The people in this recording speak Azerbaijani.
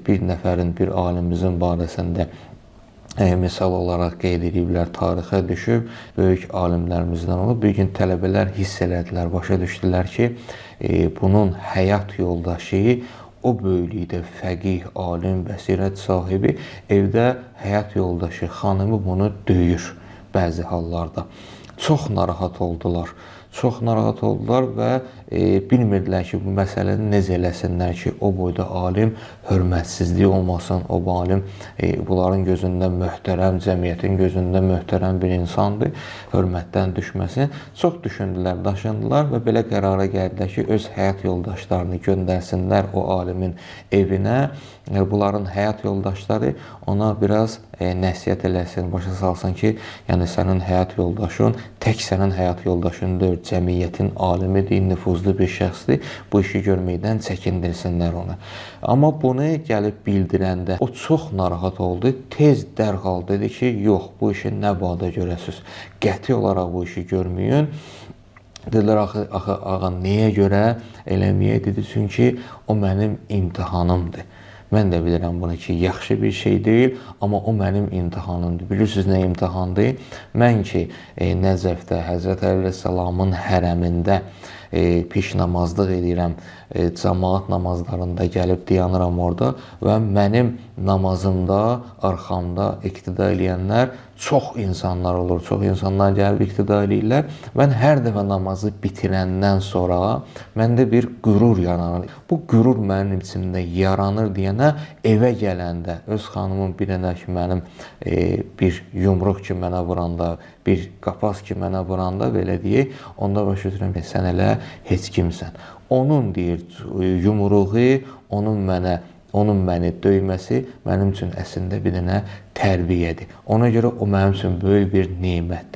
bir nəfərin, bir alimimizin barəsində misal olaraq qeyd ediblər, tarixə düşüb, böyük alimlərimizdən olub. Bir gün tələbələr hiss elədilər, başa düşdülər ki, bunun həyat yoldaşı o böyüklükdə fəqih, alim, bəsirət sahibi evdə həyat yoldaşı xanımı bunu döyür bəzi hallarda. Çox narahat oldular. Çox narahat oldular və bilmirdilər ki, bu məsələni necə eləsinlər ki, o boyda alim hörmətsizlik olmasın, o alim bunların gözündə möhtərəm, cəmiyyətin gözündə möhtərəm bir insandır, hörmətdən düşməsin. Çox düşündülər, daşındılar və belə qərara gəldilər ki, öz həyat yoldaşlarını göndərsinlər o alimin evinə. Bunların həyat yoldaşları ona biraz nəsihət eləsin, başa salsın ki, yəni sənin həyat yoldaşın tək sənin həyat yoldaşın deyil, cəmiyyətin alimidir, nüfuzlu bir şəxsdir, bu işi görməkdən çəkindirsinlər onu. Amma bunu gəlib bildirəndə o çox narahat oldu, tez dərhal dedi ki, yox, bu işi nə bada görəsiz, qəti olaraq bu işi görməyin. Dedilər, axı, ağa, nəyə görə eləməyək? Dedi, çünki o mənim imtihanımdır. Mən də bilirəm bunu ki, yaxşı bir şey deyil, amma o mənim imtihanımdır. Bilirsiniz nə imtihandır? Mən ki, Nəcəfdə, Həzrət Əleyhisselamın hərəmində piş namazlıq edirəm, cəmaat namazlarında gəlib dayanıram orada və mənim namazımda, arxamda iqtida eləyənlər çox insanlar olur, çox insanlar gəlib iqtida eləyirlər. Mən hər dəfə namazı bitirəndən sonra məndə bir qürur yaranır. Bu qürur mənim içimdə yaranır deyənə evə gələndə, öz xanımın bir dənə ki, mənim bir yumruq ki mənə vuranda, bir qapaz ki mənə vuranda, belə deyək, onda başa düşürəm ki, sən elə heç kimsən. Onun deyir, yumruğu, onun məni döyməsi mənim üçün əslində bir dənə tərbiyədir. Ona görə o mənim üçün böyük bir nemətdir.